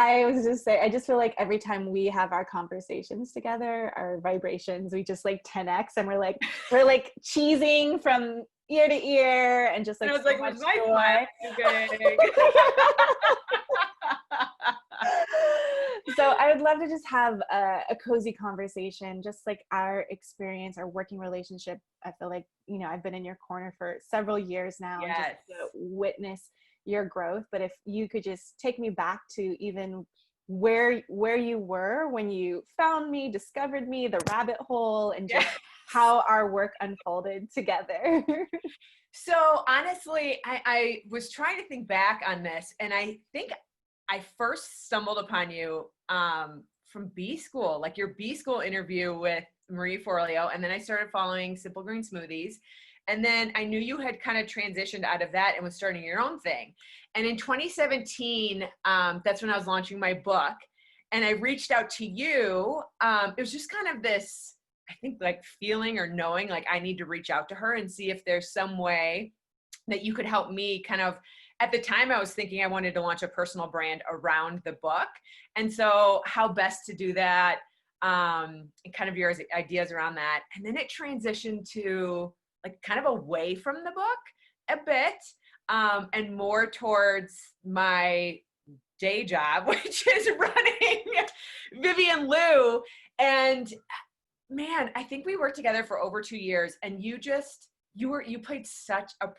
I was just saying, I just feel like every time we have our conversations together, our vibrations, we just like 10x, and we're like cheesing from ear to ear, and just And like I was so like, much was my joy. smile too big? So I would love to just have a cozy conversation, just like our experience, our working relationship. I feel like, you know, I've been in your corner for several years now, and just Yes. to witness your growth. But if you could just take me back to even where you were when you found me, discovered me, the rabbit hole, and just how our work unfolded together. So honestly, I was trying to think back on this, and I think I first stumbled upon you from B School, like your B School interview with Marie Forleo, and then I started following Simple Green Smoothies. And then I knew you had kind of transitioned out of that and was starting your own thing. And in 2017, that's when I was launching my book. And I reached out to you. It was just kind of this, I think, like feeling or knowing like I need to reach out to her and see if there's some way that you could help me kind of, at the time I was thinking I wanted to launch a personal brand around the book. And so how best to do that, and kind of your ideas around that. And then it transitioned to like kind of away from the book a bit, and more towards my day job, which is running Vivian Lou. And man, I think we worked together for over 2 years, and you played such a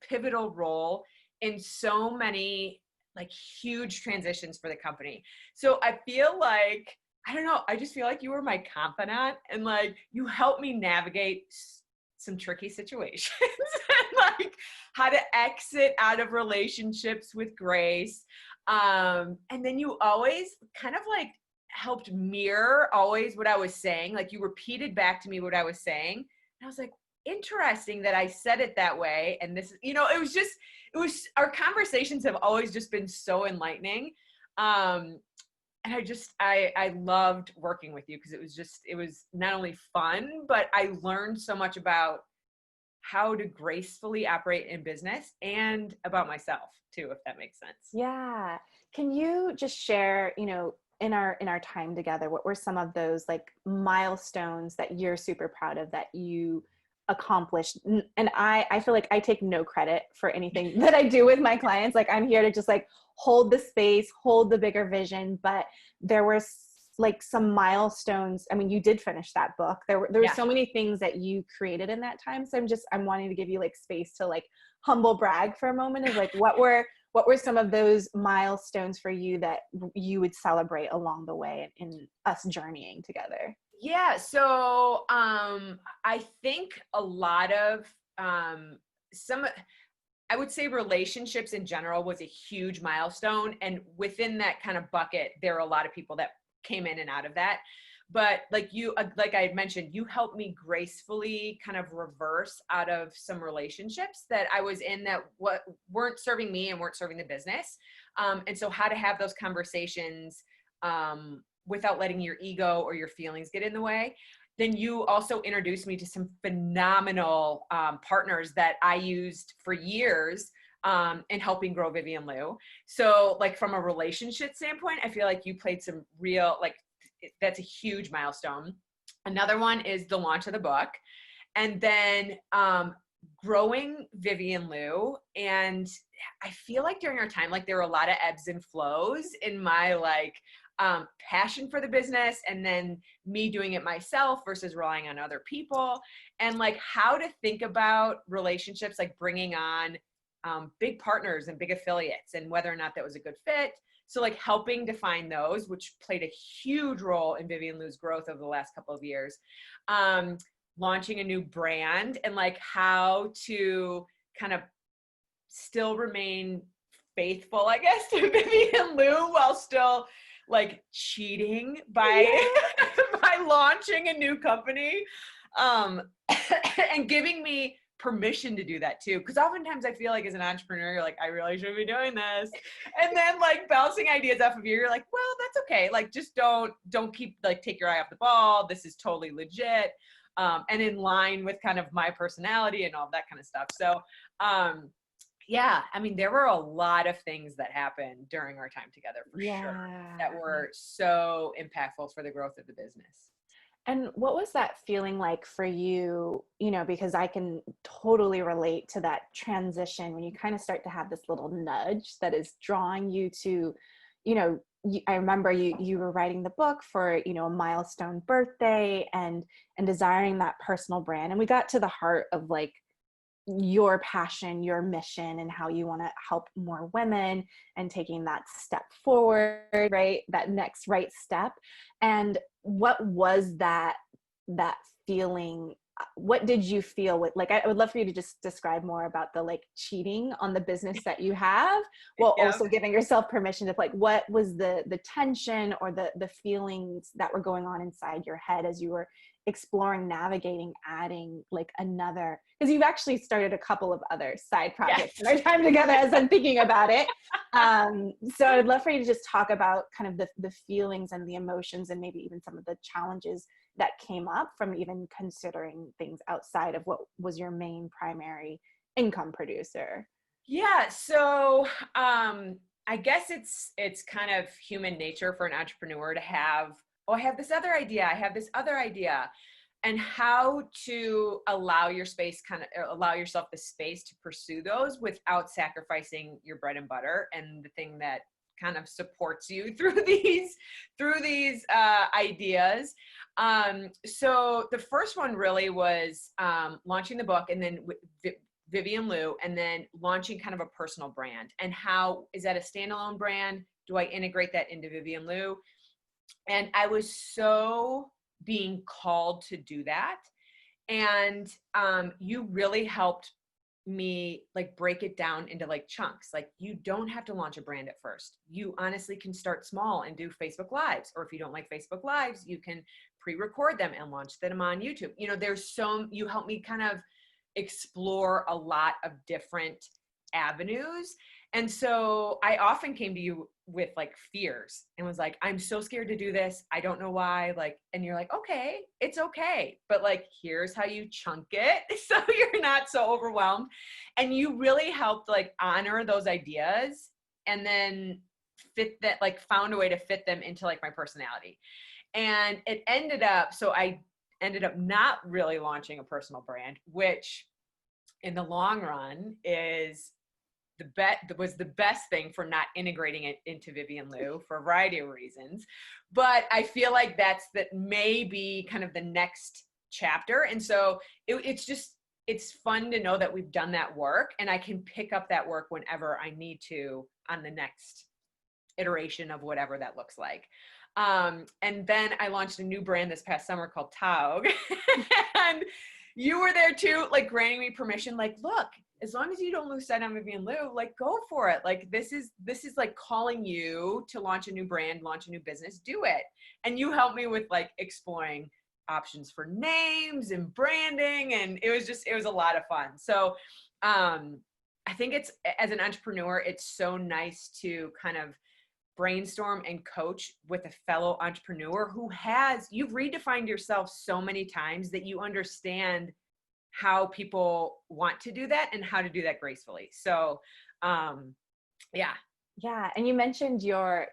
pivotal role in so many like huge transitions for the company. So I feel like, I don't know, I just feel like you were my confidant, and like you helped me navigate some tricky situations and like how to exit out of relationships with grace. And then you always kind of like helped mirror always what I was saying. Like you repeated back to me what I was saying. And I was like, interesting that I said it that way. And this is, you know, our conversations have always just been so enlightening. And I loved working with you because it was not only fun, but I learned so much about how to gracefully operate in business and about myself too, if that makes sense. Yeah. Can you just share, you know, in our time together, what were some of those like milestones that you're super proud of that you accomplished? And I feel like I take no credit for anything that I do with my clients. Like I'm here to just like hold the space, hold the bigger vision. But there were like some milestones. I mean, you did finish that book. There were so many things that you created in that time. So I'm wanting to give you like space to like humble brag for a moment of like, what were some of those milestones for you that you would celebrate along the way in us journeying together? Yeah. So, I think a lot of, I would say relationships in general was a huge milestone. And within that kind of bucket, there are a lot of people that came in and out of that. But like like I had mentioned, you helped me gracefully kind of reverse out of some relationships that I was in that weren't serving me and weren't serving the business. And so how to have those conversations, without letting your ego or your feelings get in the way. Then you also introduced me to some phenomenal partners that I used for years in helping grow Vivian Lou. So like from a relationship standpoint, I feel like you played some real, like that's a huge milestone. Another one is the launch of the book. And then growing Vivian Lou. And I feel like during our time, like there were a lot of ebbs and flows in my like passion for the business, and then me doing it myself versus relying on other people, and like how to think about relationships, like bringing on big partners and big affiliates, and whether or not that was a good fit. So like helping define those, which played a huge role in Vivian Lou's growth over the last couple of years. Launching a new brand, and like how to kind of still remain faithful, I guess, to Vivian Lou while still like cheating by by launching a new company, and giving me permission to do that too, because oftentimes I feel like as an entrepreneur, you're like, I really should be doing this, and then like bouncing ideas off of you, you're like, well, that's okay, like just don't keep, like, take your eye off the ball, this is totally legit, and in line with kind of my personality and all that kind of stuff. So Yeah, I mean, there were a lot of things that happened during our time together for sure Yeah. that were so impactful for the growth of the business. And what was that feeling like for you, because I can totally relate to that transition when you kind of start to have this little nudge that is drawing you to, I remember you were writing the book for, a milestone birthday and desiring that personal brand. And we got to the heart of like your passion, your mission, and how you want to help more women and taking that step forward, right? That next right step. And what was that feeling? What did you feel with, like, I would love for you to just describe more about the like cheating on the business that you have, while Yep. also giving yourself permission to, like, what was the tension or the feelings that were going on inside your head as you were exploring, navigating, adding like another, because you've actually started a couple of other side projects in our time together as I'm thinking about it. So I'd love for you to just talk about kind of the feelings and the emotions and maybe even some of the challenges that came up from even considering things outside of what was your main primary income producer. Yeah. So, I guess it's kind of human nature for an entrepreneur to have, oh, I have this other idea. I have this other idea. And how to allow allow yourself the space to pursue those without sacrificing your bread and butter and the thing that kind of supports you through these ideas. So the first one really was launching the book, and then Vivian Lou, and then launching kind of a personal brand. And how is that a standalone brand? Do I integrate that into Vivian Lou? And I was so being called to do that. And you really helped me like break it down into like chunks. Like, you don't have to launch a brand at first. You honestly can start small and do Facebook Lives. Or if you don't like Facebook Lives, you can pre-record them and launch them on YouTube. You help me kind of explore a lot of different avenues. And so I often came to you with like fears and was like, I'm so scared to do this. I don't know why. Like, and you're like, okay, it's okay. But like, here's how you chunk it so you're not so overwhelmed. And you really helped like honor those ideas and then fit that, like found a way to fit them into like my personality. And it ended up, so I ended up not really launching a personal brand, which in the long run was the best thing for not integrating it into Vivian Lou for a variety of reasons. But I feel like that may be kind of the next chapter. And so it's fun to know that we've done that work, and I can pick up that work whenever I need to on the next iteration of whatever that looks like. And then I launched a new brand this past summer called Taug. And you were there too, like granting me permission, like, look, as long as you don't lose sight on Vivian Lou, like go for it. Like this is like calling you to launch a new brand, launch a new business, do it. And you helped me with like exploring options for names and branding. And it was a lot of fun. So I think as an entrepreneur, it's so nice to kind of brainstorm and coach with a fellow entrepreneur you've redefined yourself so many times that you understand how people want to do that and how to do that gracefully. So, yeah. Yeah. And you mentioned your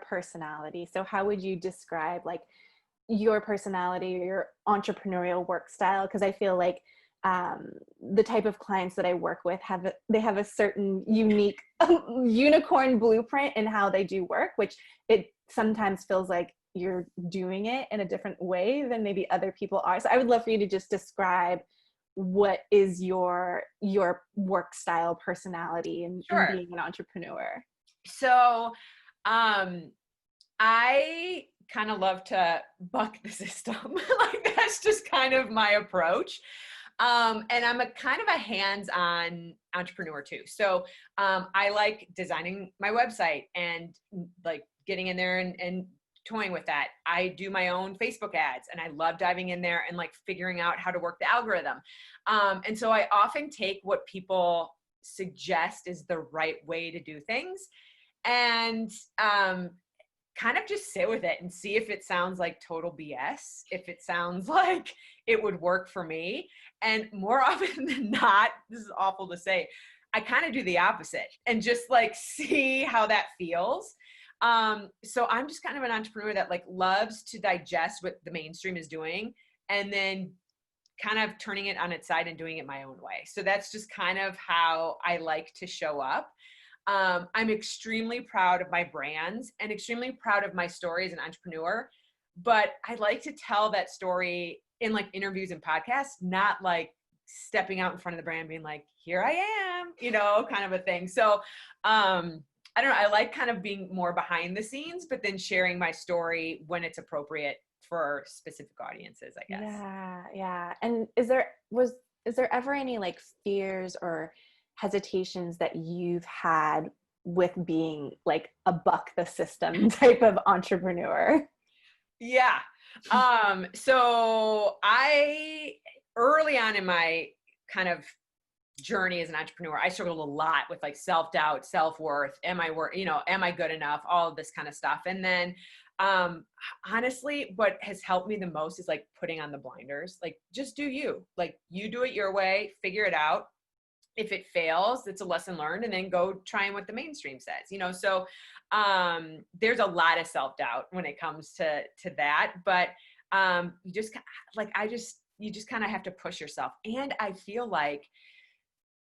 personality. So how would you describe like your personality or your entrepreneurial work style? Because I feel like the type of clients that I work with have a certain unique unicorn blueprint in how they do work, which it sometimes feels like you're doing it in a different way than maybe other people are. So I would love for you to just describe what is your work style, personality, and Sure. being an entrepreneur. So, I kind of love to buck the system. Like that's just kind of my approach. And I'm a kind of a hands-on entrepreneur too. So I like designing my website and like getting in there and toying with that. I do my own Facebook ads and I love diving in there and like figuring out how to work the algorithm. And so I often take what people suggest is the right way to do things and kind of just sit with it and see if it sounds like total BS, if it sounds like it would work for me. And more often than not, this is awful to say, I kind of do the opposite and just like see how that feels. So I'm just kind of an entrepreneur that like loves to digest what the mainstream is doing and then kind of turning it on its side and doing it my own way. So that's just kind of how I like to show up. I'm extremely proud of my brands and extremely proud of my story as an entrepreneur, but I like to tell that story in like interviews and podcasts, not like stepping out in front of the brand being like, here I am, you know, kind of a thing. So, I don't know. I like kind of being more behind the scenes, but then sharing my story when it's appropriate for specific audiences, I guess. Yeah. Yeah. And is there ever any like fears or hesitations that you've had with being like a buck the system type of entrepreneur? Yeah. So early on in my kind of journey as an entrepreneur, I struggled a lot with like self-doubt, self-worth. Am I good enough? All of this kind of stuff. And then, honestly, what has helped me the most is like putting on the blinders, like just do you, like you do it your way, figure it out. If it fails, it's a lesson learned, and then go try and what the mainstream says, you know? So, there's a lot of self-doubt when it comes to that, but, you just like, you just kind of have to push yourself. And I feel like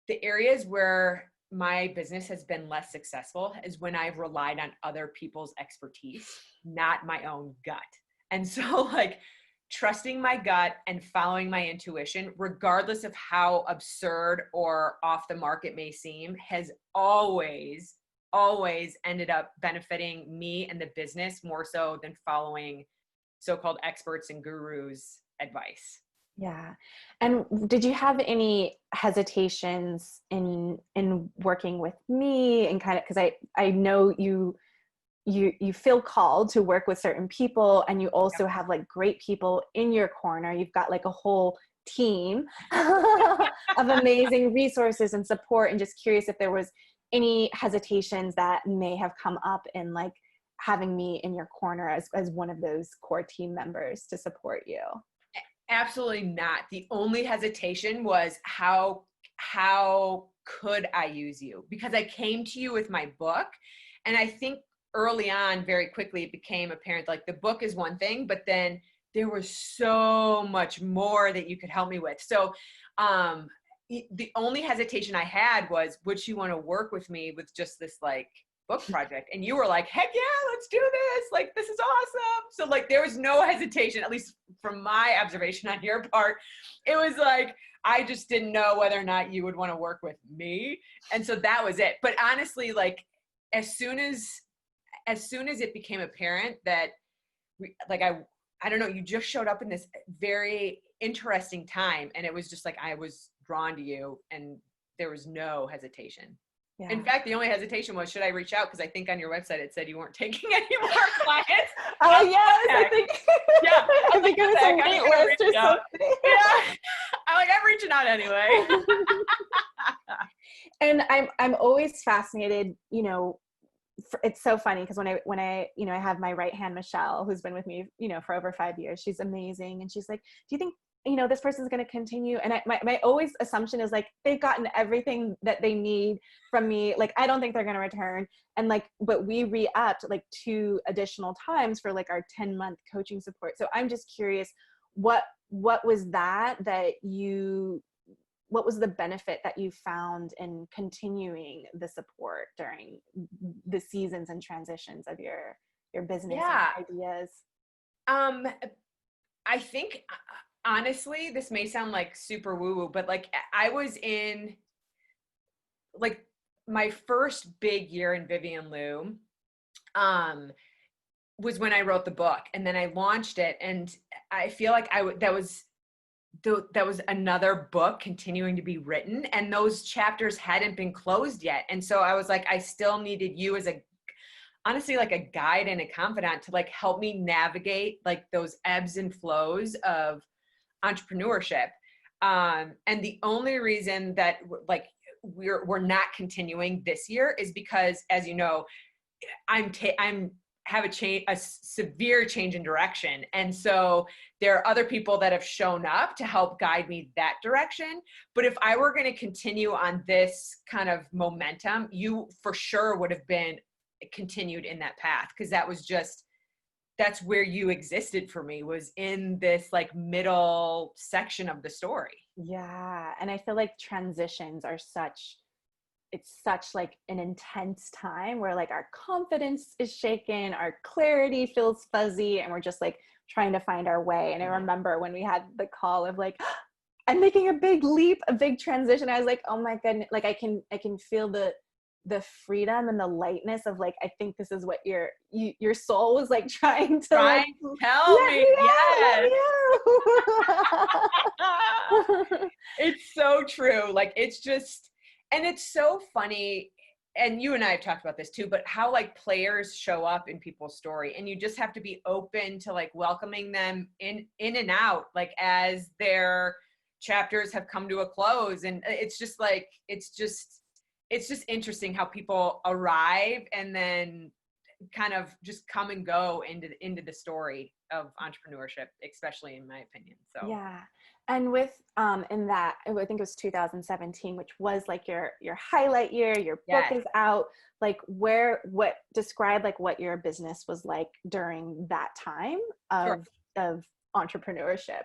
the areas where my business has been less successful is when I've relied on other people's expertise, not my own gut. And so like trusting my gut and following my intuition, regardless of how absurd or off the mark it may seem, has always ended up benefiting me and the business more so than following so-called experts and gurus' advice. Yeah. And did you have any hesitations in working with me and kind of, because I know you feel called to work with certain people, and you also have like great people in your corner. You've got like a whole team of amazing resources and support, and just curious if there was any hesitations that may have come up in like having me in your corner as one of those core team members to support you. Absolutely not. The only hesitation was how could I use you? Because I came to you with my book, and I think early on, very quickly, it became apparent like the book is one thing, but then there was so much more that you could help me with. So the only hesitation I had was, would she want to work with me with just this like book project? And you were like, heck yeah, let's do this. Like, this is awesome. So like, there was no hesitation, at least from my observation on your part. It was like, I just didn't know whether or not you would want to work with me. And so that was it. But honestly, like as soon as it became apparent that I don't know, you just showed up in this very interesting time, and it was just like, I was drawn to you, and there was no hesitation. Yeah. In fact, the only hesitation was, should I reach out? Because I think on your website it said you weren't taking any more clients. Oh yes, I think. Yeah, I think it was a wait list or something. Yeah, I'm reaching out anyway. And I'm always fascinated. You know, it's so funny because when I I have my right hand Michelle, who's been with me for over 5 years. She's amazing, and she's like, do you think this person's going to continue? And my always assumption is like, they've gotten everything that they need from me. Like, I don't think they're going to return. And like, but we re-upped like 2 additional times for like our 10-month coaching support. So I'm just curious, what was what was the benefit that you found in continuing the support during the seasons and transitions of your business and ideas? I think, honestly, this may sound like super woo-woo, but like I was in like my first big year in Vivian Lou, was when I wrote the book, and then I launched it. And I feel like that was another book continuing to be written, and those chapters hadn't been closed yet. And so I was like, I still needed you as honestly like a guide and a confidant to like help me navigate like those ebbs and flows of entrepreneurship. And the only reason that like we're not continuing this year is because, as you know, I'm have a severe change in direction. And so there are other people that have shown up to help guide me that direction. But if I were going to continue on this kind of momentum, you for sure would have been continued in that path. Cause that's where you existed for me, was in this like middle section of the story. Yeah. And I feel like transitions are it's such like an intense time where like our confidence is shaken, our clarity feels fuzzy, and we're just like trying to find our way. And I remember when we had the call of like, I'm making a big leap, a big transition. I was like, oh my goodness, like I can feel the freedom and the lightness of like, I think this is what your soul was like trying to like, tell me. Yes. Let It's so true. Like, it's just, and it's so funny. And you and I have talked about this too, but how like players show up in people's story, and you just have to be open to like welcoming them in and out, like as their chapters have come to a close. And it's just like, it's just interesting how people arrive and then kind of just come and go into the story of entrepreneurship, especially in my opinion. So yeah. And with in that, I think it was 2017, which was like your highlight year, your book is out, like describe like what your business was like during that time of entrepreneurship.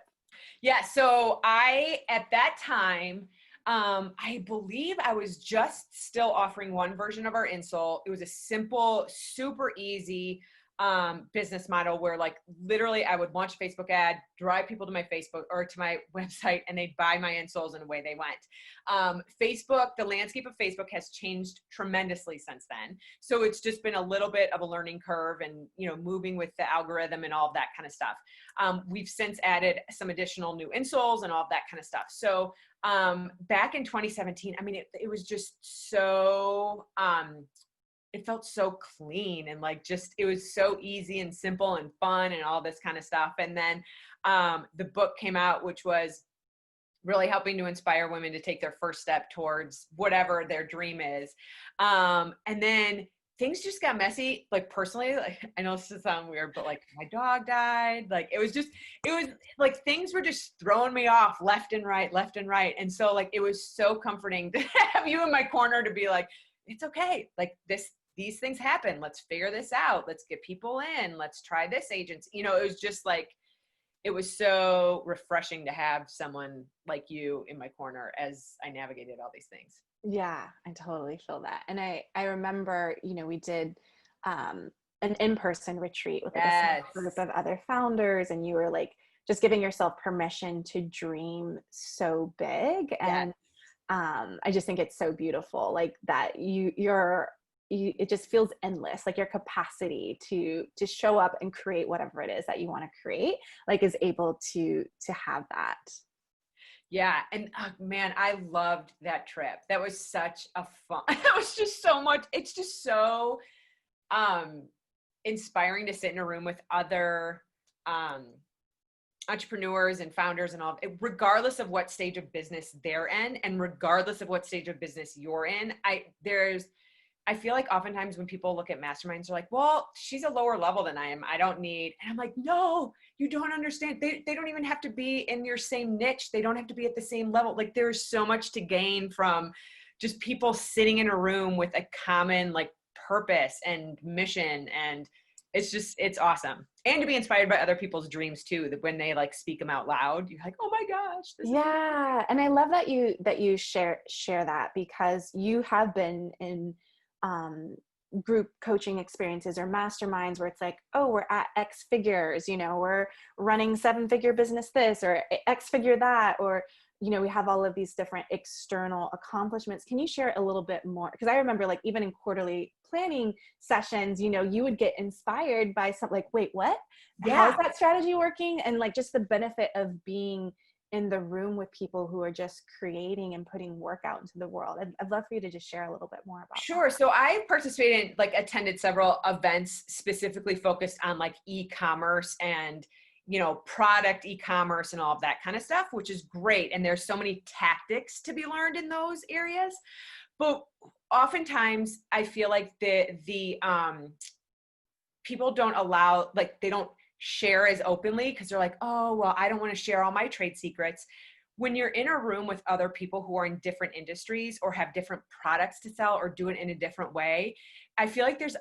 Yeah. So at that time, I believe I was just still offering one version of our insole. It was a simple, super easy business model where like literally I would launch a Facebook ad, drive people to my Facebook or to my website, and they'd buy my insoles, and away they went. Facebook, the landscape of Facebook has changed tremendously since then. So it's just been a little bit of a learning curve, and, you know, moving with the algorithm and all of that kind of stuff. We've since added some additional new insoles and all of that kind of stuff. So back in 2017, I mean, it was just so, it felt so clean, and like, just, it was so easy and simple and fun and all this kind of stuff. And then the book came out, which was really helping to inspire women to take their first step towards whatever their dream is. And then things just got messy. Like personally, like, I know this is sound weird, but like my dog died. Like it was like things were just throwing me off left and right. And so like, it was so comforting to have you in my corner to be like, it's okay. Like these things happen. Let's figure this out. Let's get people in. Let's try this agency. You know, it was just like, it was so refreshing to have someone like you in my corner as I navigated all these things. Yeah, I totally feel that. And I remember, you know, we did an in-person retreat with like a small group of other founders, and you were like just giving yourself permission to dream so big. And I just think it's so beautiful, like that it just feels endless, like your capacity to show up and create whatever it is that you want to create, like is able to have that. Yeah. And man, I loved that trip. That was such a fun, that was just so much. It's just so inspiring to sit in a room with other entrepreneurs and founders and all, regardless of what stage of business they're in, and regardless of what stage of business you're in. I feel like oftentimes when people look at masterminds, they're like, well, she's a lower level than I am. I don't need, and I'm like, no, you don't understand. They don't even have to be in your same niche. They don't have to be at the same level. Like there's so much to gain from just people sitting in a room with a common like purpose and mission. And it's awesome. And to be inspired by other people's dreams too, that when they like speak them out loud, you're like, oh my gosh. Yeah. And I love that you share that, because you have been in group coaching experiences or masterminds where it's like, oh, we're at X figures, you know, we're running 7-figure business this or X figure that, or, you know, we have all of these different external accomplishments. Can you share a little bit more? Because I remember like even in quarterly planning sessions, you know, you would get inspired by something like, wait, what? How is that strategy working? And like just the benefit of being in the room with people who are just creating and putting work out into the world. I'd love for you to just share a little bit more about Sure. that. So I participated, like attended several events specifically focused on like e-commerce and, you know, product e-commerce and all of that kind of stuff, which is great. And there's so many tactics to be learned in those areas. But oftentimes I feel like the people don't allow, like, they don't share as openly because they're like, oh, well, I don't want to share all my trade secrets. When you're in a room with other people who are in different industries or have different products to sell or do it in a different way, I feel like there's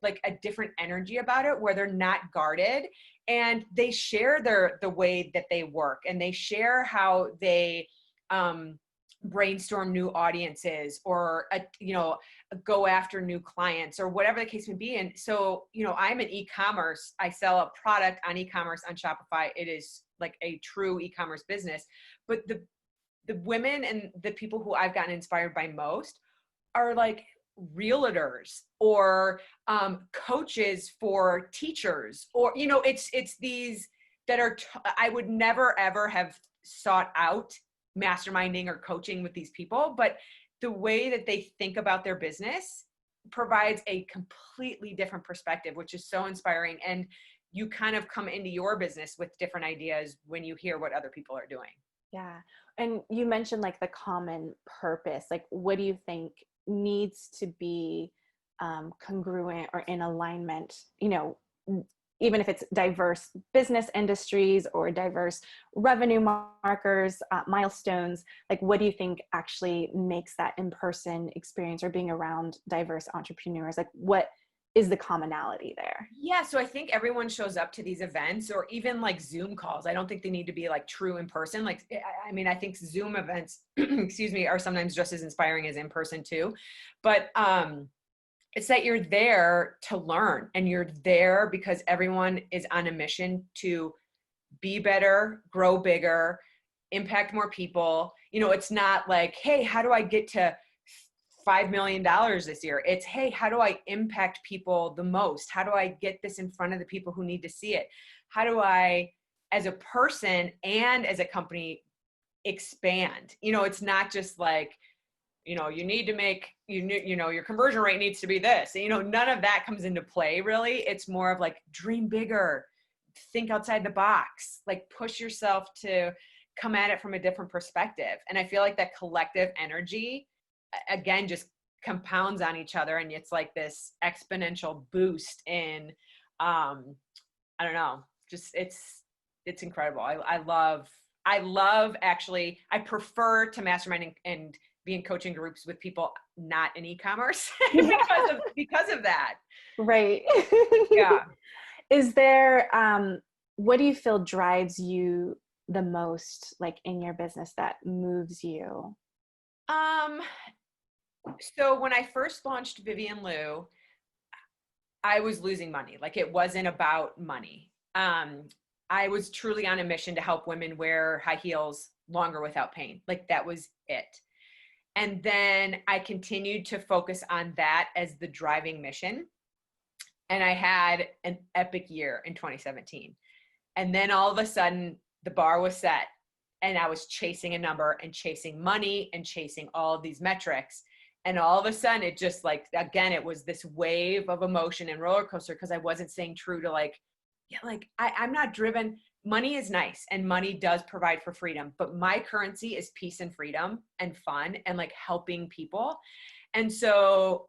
like a different energy about it where they're not guarded, and they share the way that they work, and they share how they brainstorm new audiences, or go after new clients, or whatever the case may be. And so, I'm an e-commerce. I sell a product on e-commerce on Shopify. It is like a true e-commerce business. But the women and the people who I've gotten inspired by most are like realtors or coaches for teachers, or it's these that are I would never ever have sought out masterminding or coaching with these people, but the way that they think about their business provides a completely different perspective, which is so inspiring. And you kind of come into your business with different ideas when you hear what other people are doing. Yeah. And you mentioned like the common purpose. Like, what do you think needs to be congruent or in alignment, even if it's diverse business industries or diverse revenue markers, milestones, like what do you think actually makes that in-person experience or being around diverse entrepreneurs? Like, what is the commonality there? Yeah, so I think everyone shows up to these events, or even like Zoom calls. I don't think they need to be like true in person. Like, I mean, I think Zoom events, excuse me, are sometimes just as inspiring as in person too. But it's that you're there to learn, and you're there because everyone is on a mission to be better, grow bigger, impact more people. It's not like, hey, how do I get to $5 million this year? It's, hey, how do I impact people the most? How do I get this in front of the people who need to see it? How do I, as a person and as a company, expand? It's not just like, you need to make, your conversion rate needs to be this. None of that comes into play, really. It's more of like, dream bigger, think outside the box, like push yourself to come at it from a different perspective. And I feel like that collective energy, again, just compounds on each other. And it's like this exponential boost in, I don't know, just, it's incredible. I love actually, I prefer to mastermind and be in coaching groups with people not in e-commerce because of that. Right. Yeah. Is there, what do you feel drives you the most, like in your business, that moves you? So when I first launched Vivian Lou, I was losing money. Like, it wasn't about money. I was truly on a mission to help women wear high heels longer without pain. Like, that was it. And then I continued to focus on that as the driving mission. And I had an epic year in 2017. And then all of a sudden the bar was set, and I was chasing a number and chasing money and chasing all of these metrics. And all of a sudden it just, like, again, it was this wave of emotion and roller coaster, because I wasn't staying true to like, yeah, like I'm not driven. Money is nice, and money does provide for freedom, but my currency is peace and freedom and fun and like helping people. And so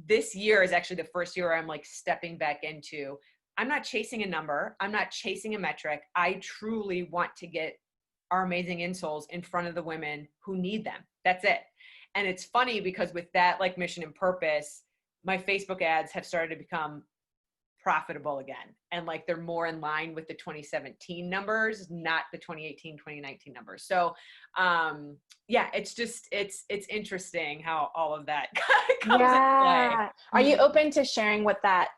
this year is actually the first year where I'm like stepping back into, I'm not chasing a number. I'm not chasing a metric. I truly want to get our amazing insoles in front of the women who need them. That's it. And it's funny because with that like mission and purpose, my Facebook ads have started to become profitable again. And like, they're more in line with the 2017 numbers, not the 2018, 2019 numbers. So yeah, it's just, it's interesting how all of that comes into play. Are you open to sharing what that